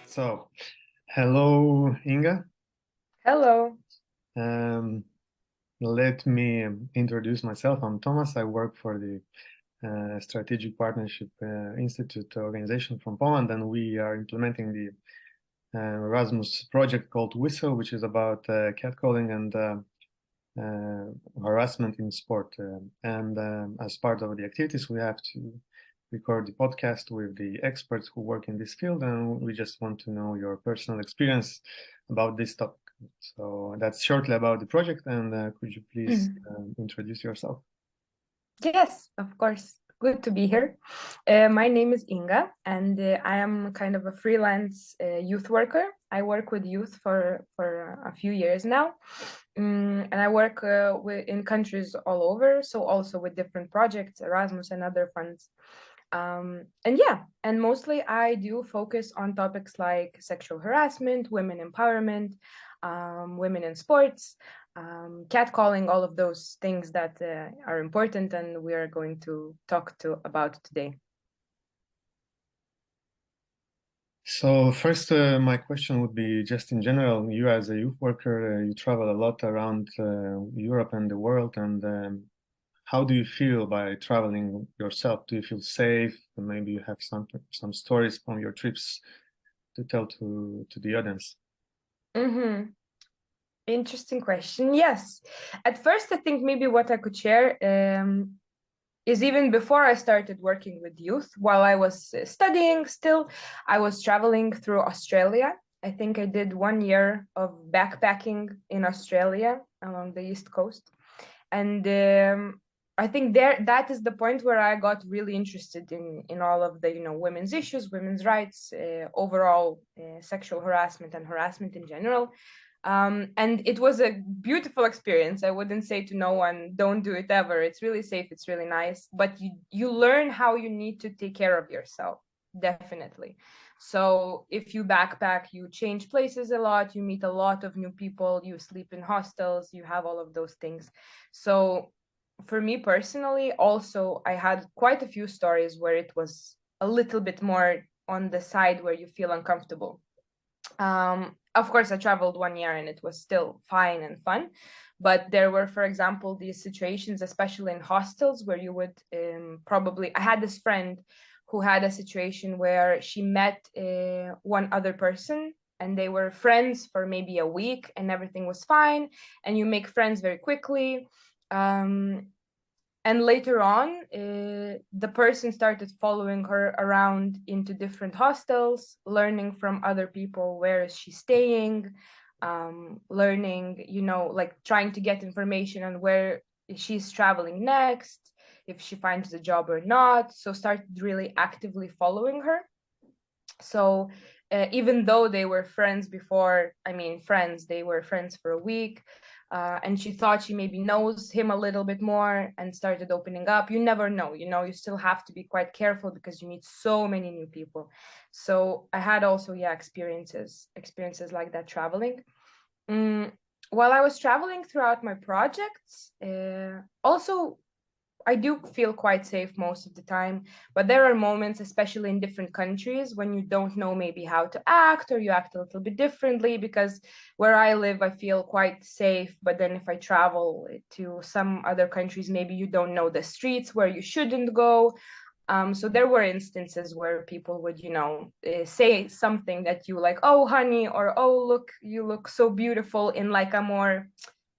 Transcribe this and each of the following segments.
So, hello, Inga. Hello. Um, Let me introduce myself. I'm Tomasz. I work for the Strategic Partnership Institute organization from Poland, and we are implementing the Erasmus project called Whistle, which is about catcalling and harassment in sport. And as part of the activities, we have to record the podcast with the experts who work in this field, and we just want to know your personal experience about this topic. So that's shortly about the project, and could you please introduce yourself? Yes, of course. Good to be here. My name is Inga, and I am kind of a freelance youth worker. I work with youth for a few years now, and I work in countries all over, so also with different projects, Erasmus and other funds. And mostly I do focus on topics like sexual harassment, women empowerment, women in sports, catcalling, all of those things that are important and we are going to talk about today. So first, my question would be just in general, you as a youth worker, you travel a lot around Europe and the world, and how do you feel by traveling yourself? Do you feel safe? And maybe you have some stories from your trips to tell to the audience. Mm-hmm. Interesting question. Yes. At first, I think maybe what I could share is even before I started working with youth, while I was studying still, I was traveling through Australia. I think I did 1 year of backpacking in Australia along the East Coast. And I think that is the point where I got really interested in all of the women's issues, women's rights, overall sexual harassment and harassment in general. And it was a beautiful experience. I wouldn't say to no one, don't do it ever. It's really safe. It's really nice. But you learn how you need to take care of yourself, definitely. So if you backpack, you change places a lot, you meet a lot of new people, you sleep in hostels, you have all of those things. So for me personally, also, I had quite a few stories where it was a little bit more on the side where you feel uncomfortable. Of course, I traveled 1 year and it was still fine and fun. But there were, for example, these situations, especially in hostels, where you would probably. I had this friend who had a situation where she met one other person and they were friends for maybe a week and everything was fine. And you make friends very quickly. And later on, the person started following her around into different hostels, learning from other people where is she staying, learning, like trying to get information on where she's traveling next, if she finds a job or not. So started really actively following her. So even though they were friends before, they were friends for a week, and she thought she maybe knows him a little bit more and started opening up. You never know, you still have to be quite careful because you meet so many new people. So I had also, experiences like that traveling. While I was traveling throughout my projects, also I do feel quite safe most of the time, but there are moments, especially in different countries, when you don't know maybe how to act or you act a little bit differently. Because where I live, I feel quite safe, but then if I travel to some other countries, maybe you don't know the streets where you shouldn't go. So there were instances where people would, say something that you like, oh, honey, or oh, look, you look so beautiful, in like a more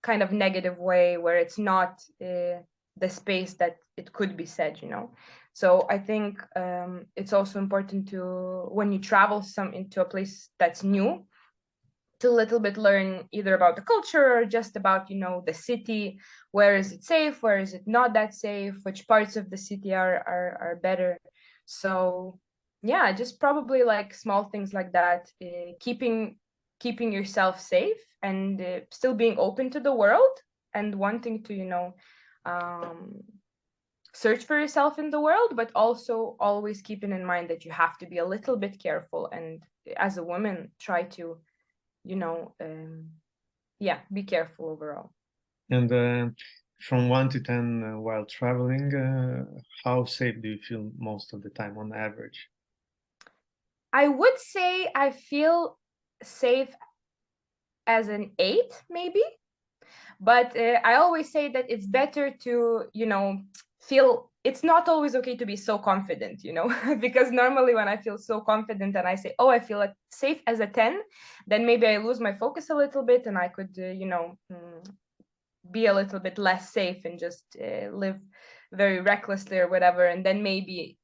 kind of negative way where it's not the space that it could be said. So I think it's also important to, when you travel into a place that's new, to a little bit learn either about the culture or just about the city. Where is it safe, where is it not that safe, which parts of the city are better. So yeah, just probably like small things like that, keeping yourself safe and still being open to the world and wanting to um, search for yourself in the world, but also always keeping in mind that you have to be a little bit careful, and as a woman try to be careful overall. And from 1 to 10 while traveling, how safe do you feel most of the time on average? I would say I feel safe as an 8, maybe. But I always say that it's better to, feel it's not always okay to be so confident, because normally when I feel so confident and I say, oh, I feel like safe as a 10, then maybe I lose my focus a little bit and I could, be a little bit less safe and just live very recklessly or whatever. And then maybe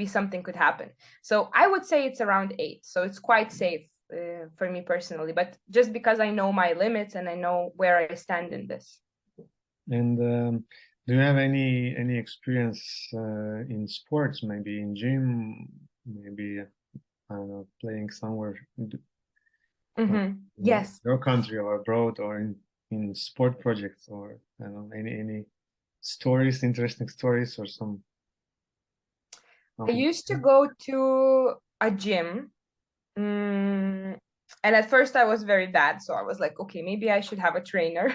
something could happen. So I would say it's around 8. So it's quite safe for me personally, but just because I know my limits and I know where I stand in this. And do you have any experience in sports, maybe in gym, maybe I don't know, playing somewhere Mm-hmm. in Yes. your country or abroad, or in sport projects, or I don't know, any stories, interesting stories, or I something? used to go to a gym. And at first I was very bad. So I was like, okay, maybe I should have a trainer.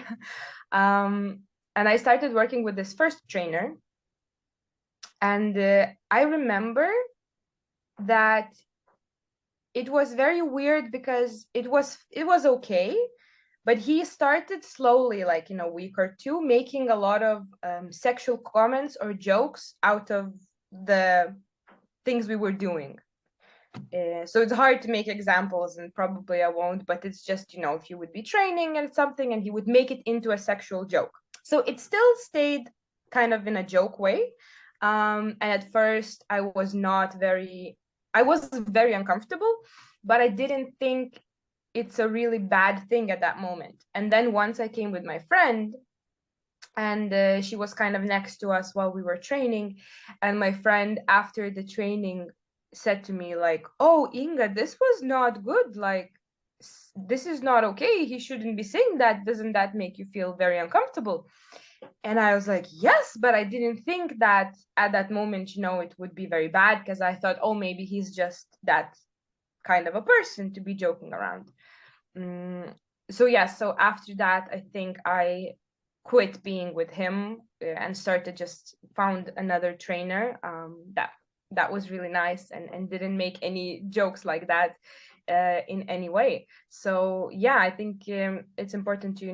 um, and I started working with this first trainer. And I remember that it was very weird because it was okay, but he started slowly, like in a week or two, making a lot of sexual comments or jokes out of the things we were doing. So it's hard to make examples, and probably I won't, but it's just, if you would be training and something and he would make it into a sexual joke. So it still stayed kind of in a joke way. And at first I was very uncomfortable, but I didn't think it's a really bad thing at that moment. And then once I came with my friend, and she was kind of next to us while we were training, and my friend after the training said to me like, oh, Inga, this was not good, like this is not okay, he shouldn't be saying that, doesn't that make you feel very uncomfortable? And I was like, yes, but I didn't think that at that moment, it would be very bad, because I thought, oh, maybe he's just that kind of a person to be joking around. Mm, so yeah, so after that, I think I quit being with him and started just found another trainer that was really nice and didn't make any jokes like that in any way. So yeah, I think it's important to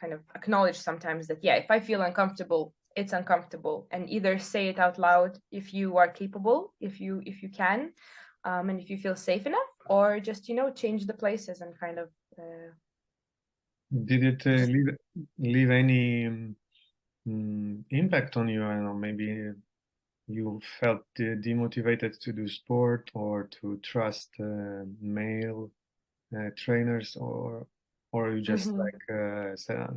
kind of acknowledge sometimes that, yeah, if I feel uncomfortable, it's uncomfortable, and either say it out loud if you are capable, if you can, and if you feel safe enough, or just change the places and kind of Did it just. leave any impact on you? I don't know, maybe you felt demotivated to do sport or to trust male trainers, or you just Mhm. like said,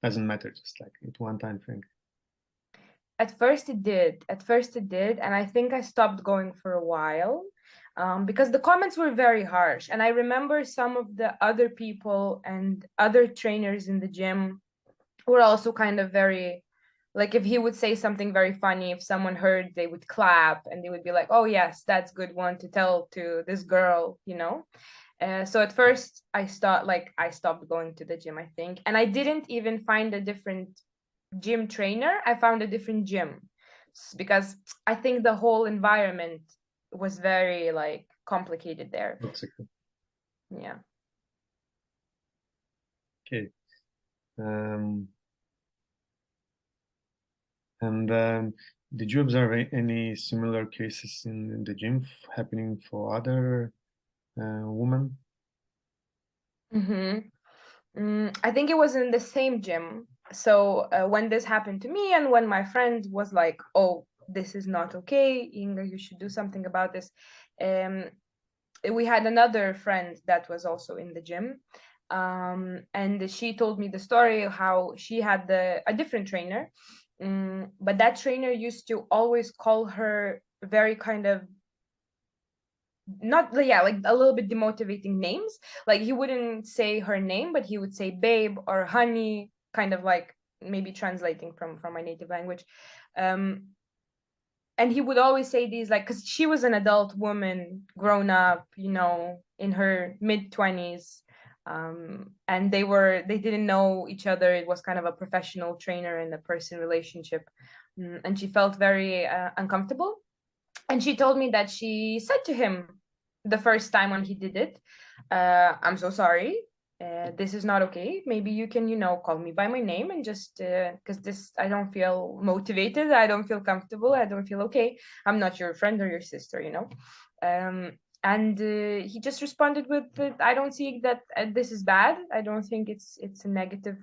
doesn't matter, just like it one time thing. At first it did. At first it did, and I think I stopped going for a while, because the comments were very harsh. And I remember some of the other people and other trainers in the gym were also kind of very, like, if he would say something very funny, if someone heard, they would clap and they would be like, oh yes, that's good one to tell to this girl. So at first I stopped going to the gym, I think, and I didn't even find a different gym trainer. I found a different gym because I think the whole environment was very like complicated there. Toxic. Yeah. Okay. Um, and did you observe any similar cases in the gym happening for other women? Mm-hmm. I think it was in the same gym. So when this happened to me, and when my friend was like, "Oh, this is not okay, Inga, you should do something about this," um, we had another friend that was also in the gym, and she told me the story of how she had a different trainer, but that trainer used to always call her very kind of not, yeah, like a little bit demotivating names. Like he wouldn't say her name, but he would say babe or honey, kind of like maybe translating from my native language. um and he would always say these, like, because she was an adult woman, grown up, in her mid 20s, And they didn't know each other. It was kind of a professional trainer and a person relationship. And she felt very uncomfortable. And she told me that she said to him the first time when he did it, I'm so sorry. This is not okay. Maybe you can, call me by my name and just because I don't feel motivated. I don't feel comfortable. I don't feel okay. I'm not your friend or your sister. And he just responded with, I don't see that this is bad. I don't think it's a negative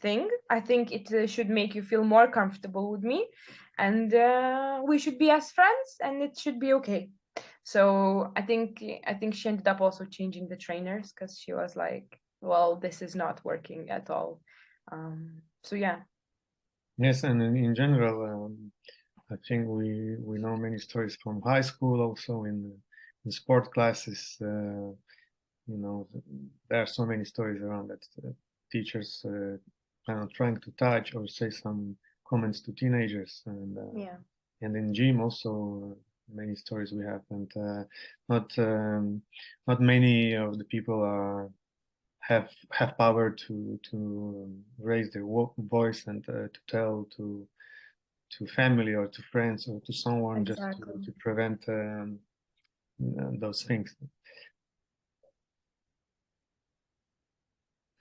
thing. I think it should make you feel more comfortable with me, and we should be as friends, and it should be okay. So I think she ended up also changing the trainers because she was like, well, this is not working at all. So yeah. Yes, and in general, I think we know many stories from high school, also in sport classes. There are so many stories around that teachers kind of trying to touch or say some comments to teenagers, Yeah. and in gym also many stories we have, and not not many of the people have power to raise their voice and to tell to family or to friends or to someone just Exactly. to prevent those things.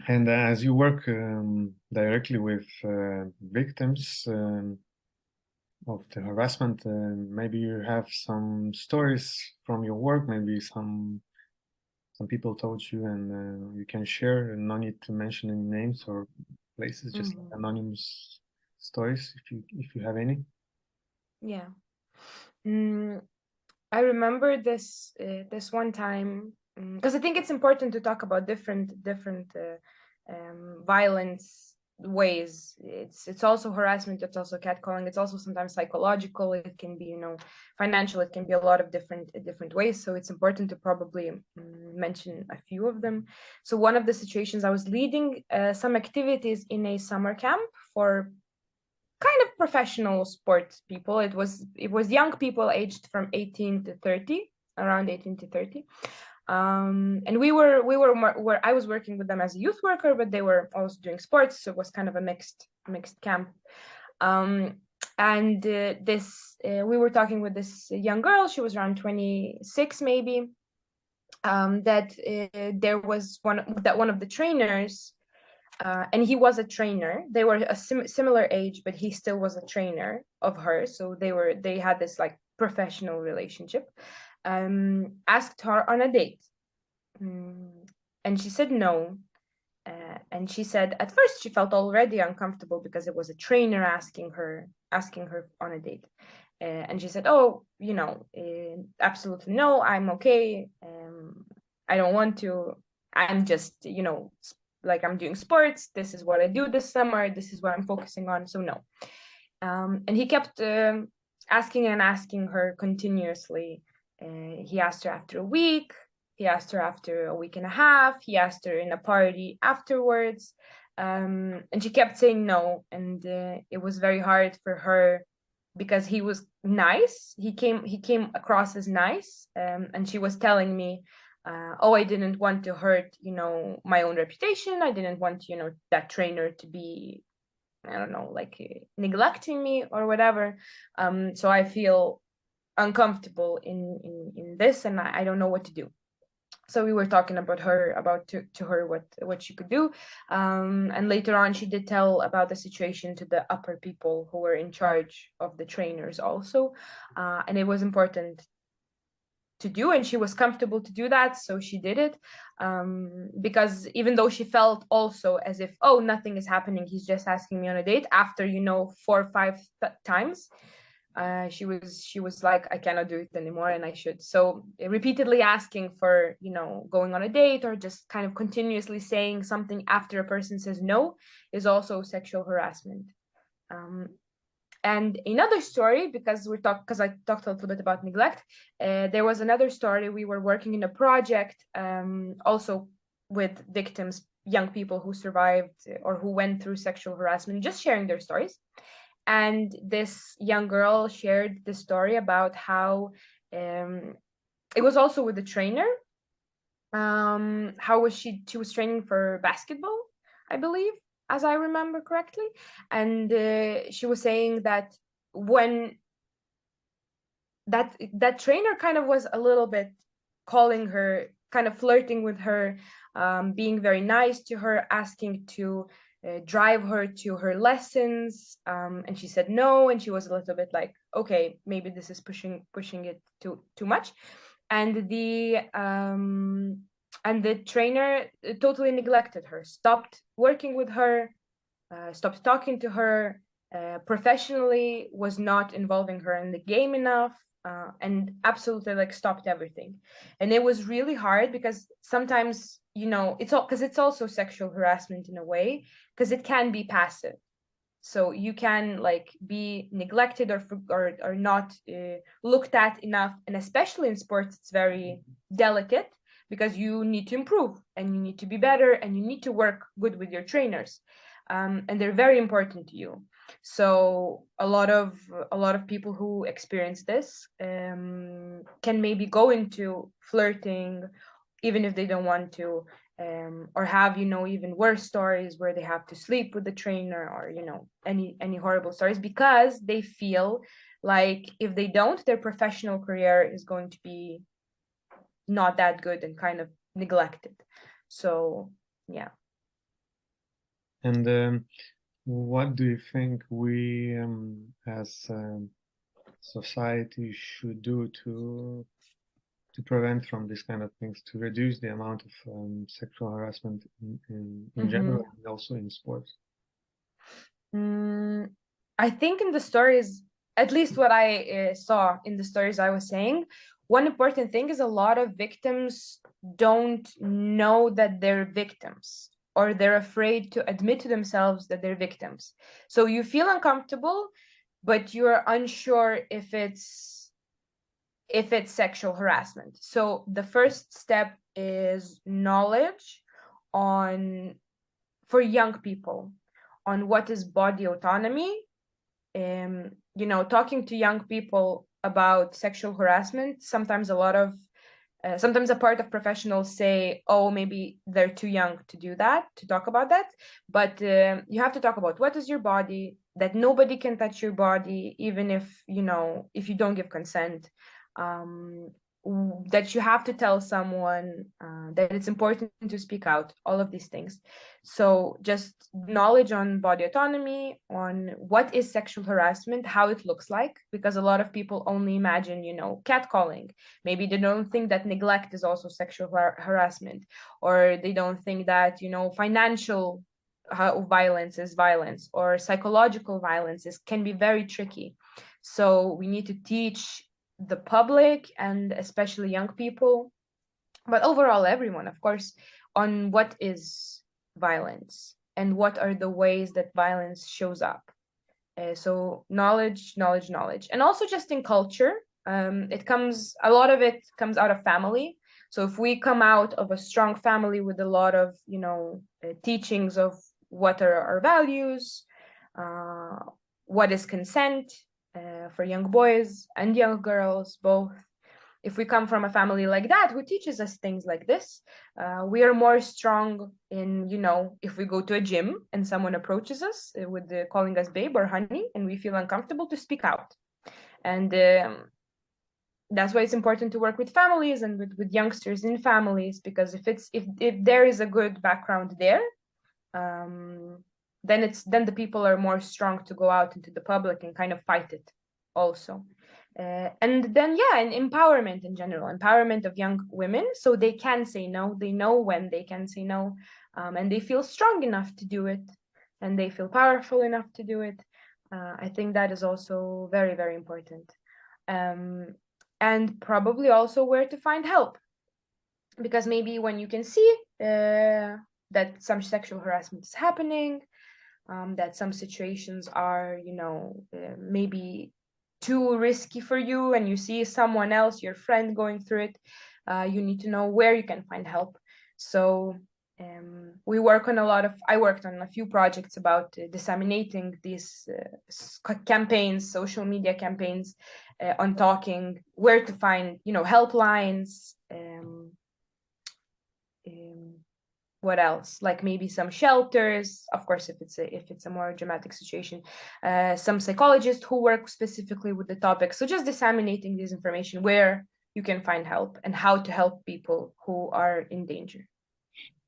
And as you work directly with victims of the harassment, maybe you have some stories from your work, maybe some people told you, and you can share, and no need to mention any names or places, just Mhm. anonymous stories if you have any. Yeah. Mm, I remember this one time because I think it's important to talk about different violence ways. It's also harassment. It's also catcalling. It's also sometimes psychological. It can be financial. It can be a lot of different ways. So it's important to probably mention a few of them. So one of the situations, I was leading some activities in a summer camp for kind of professional sports people. It was young people aged from 18 to 30, around 18 to 30. And where I was working with them as a youth worker, but they were also doing sports, so it was kind of a mixed camp. Um, and this we were talking with this young girl. She was around 26 maybe. That there was one of the trainers, and he was a trainer. They were a similar age, but he still was a trainer of her. So they had this like professional relationship. Asked her on a date, and she said no. And she said at first she felt already uncomfortable because it was a trainer asking her on a date. And she said, "Oh, absolutely no. I'm okay. I don't want to. I'm just, like I'm doing sports. This is what I do this summer. This is what I'm focusing on. So no." And he kept asking and asking her continuously. He asked her after a week. He asked her after a week and a half. He asked her in a party afterwards. And she kept saying no. And it was very hard for her because he was nice. He came across as nice. And she was telling me, oh, I didn't want to hurt, my own reputation. I didn't want, that trainer to be, I don't know, like neglecting me or whatever. So I feel uncomfortable in this, and I don't know what to do. So we were talking about to her what she could do, and later on she did tell about the situation to the upper people who were in charge of the trainers also, and it was important to do, and she was comfortable to do that, so she did it, because even though she felt also as if, oh, nothing is happening, he's just asking me on a date, after 4 or 5 times, she was like, I cannot do it anymore, and I should. So repeatedly asking for going on a date, or just kind of continuously saying something after a person says no, is also sexual harassment. And another story, because I talked a little bit about neglect, there was another story. We were working in a project, also with victims, young people who survived or who went through sexual harassment, just sharing their stories. And this young girl shared the story about how it was also with the trainer, How was she? She was training for basketball, I believe, as I remember correctly. And she was saying that when that trainer kind of was a little bit calling her, kind of flirting with her, being very nice to her, asking to drive her to her lessons, and she said no, and she was a little bit like, okay, maybe this is pushing it too much. And the trainer totally neglected her, stopped working with her, stopped talking to her, professionally was not involving her in the game enough, and absolutely like stopped everything. And it was really hard because sometimes, it's all because it's also sexual harassment in a way, because it can be passive. So you can like be neglected or not looked at enough, and especially in sports it's very delicate, because you need to improve and you need to be better and you need to work good with your trainers, and they're very important to you. So a lot of people who experience this can maybe go into flirting even if they don't want to, or have even worse stories where they have to sleep with the trainer, or any horrible stories, because they feel like if they don't, their professional career is going to be not that good and kind of neglected. So yeah. And what do you think we as society should do to prevent from these kind of things, to reduce the amount of sexual harassment in general and also in sports? I think in the stories, at least what I saw in the stories I was saying, one important thing is a lot of victims don't know that they're victims, or they're afraid to admit to themselves that they're victims. So you feel uncomfortable, but you're unsure if it's sexual harassment. So the first step is knowledge on for young people on what is body autonomy. Talking to young people about sexual harassment, sometimes a part of professionals say, oh, maybe they're too young to do that, to talk about that. But you have to talk about what is your body, that nobody can touch your body, even if you don't give consent, um, that you have to tell someone, that it's important to speak out, all of these things. So just knowledge on body autonomy, on what is sexual harassment, how it looks like, because a lot of people only imagine, catcalling. Maybe they don't think that neglect is also sexual harassment, or they don't think that, financial violence is violence, or psychological violence can be very tricky. So we need to teach the public, and especially young people, but overall everyone, of course, on what is violence and what are the ways that violence shows up. So knowledge, and also just in culture. A lot of it comes out of family. So if we come out of a strong family with a lot of teachings of what are our values, uh, what is consent, for young boys and young girls both. If we come from a family like that who teaches us things like this, we are more strong in, if we go to a gym and someone approaches us with calling us babe or honey, and we feel uncomfortable, to speak out. And that's why it's important to work with families and with youngsters in families, because if there is a good background there, then the people are more strong to go out into the public and kind of fight it also. And then, yeah, and empowerment in general, empowerment of young women, so they can say no, they know when they can say no, and they feel strong enough to do it, and they feel powerful enough to do it. I think that is also very, very important. And probably also where to find help, because maybe when you can see that some sexual harassment is happening, that some situations are, maybe too risky for you, and you see someone else, your friend, going through it, you need to know where you can find help. So I worked on a few projects about disseminating these campaigns, social media campaigns, on talking where to find, helplines, What else? Like maybe some shelters, of course, if it's a more dramatic situation, some psychologists who work specifically with the topic. So just disseminating this information where you can find help and how to help people who are in danger.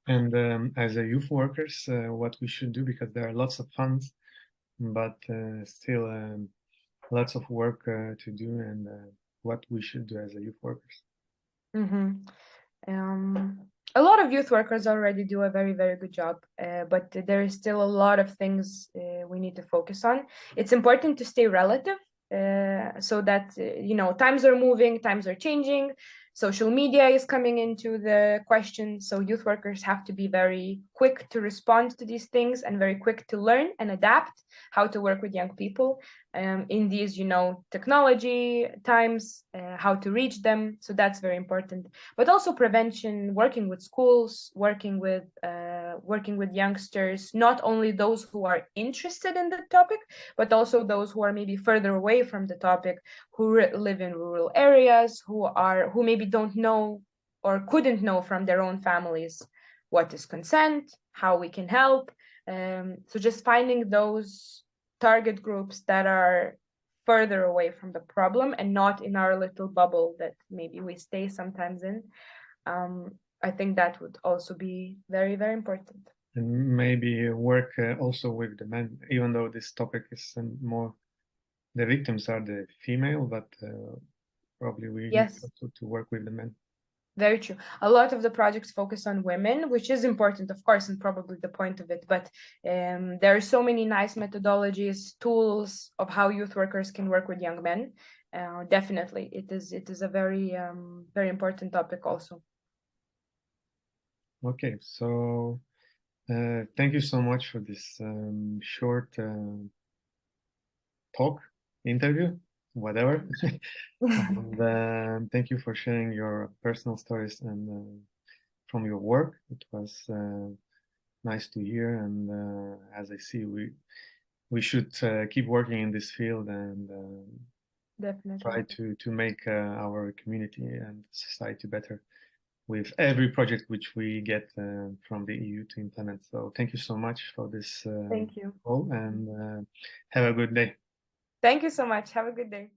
And as a youth workers, what we should do, because there are lots of funds, but still lots of work to do, and what we should do as a youth workers. A lot of youth workers already do a very, very good job, but there is still a lot of things we need to focus on. It's important to stay relative so that, times are moving, times are changing. Social media is coming into the question. So youth workers have to be very quick to respond to these things and very quick to learn and adapt how to work with young people in these, technology times, how to reach them. So that's very important. But also prevention, working with schools, working with youngsters, not only those who are interested in the topic, but also those who are maybe further away from the topic, who live in rural areas, who maybe don't know or couldn't know from their own families what is consent, how we can help. So just finding those target groups that are further away from the problem and not in our little bubble that maybe we stay sometimes in. I think that would also be very, very important. And maybe work also with the men, even though this topic is more, the victims are the female, but probably we need also to work with the men. Very true. A lot of the projects focus on women, which is important, of course, and probably the point of it. But there are so many nice methodologies, tools of how youth workers can work with young men. Definitely, it is a very, very important topic also. Okay, so thank you so much for this short talk, interview, whatever. And thank you for sharing your personal stories and from your work. It was nice to hear, and as I see, we should keep working in this field and Definitely try to make our community and society better with every project which we get from the EU to implement. So thank you so much for this Thank you. call, and have a good day. Thank you so much. Have a good day.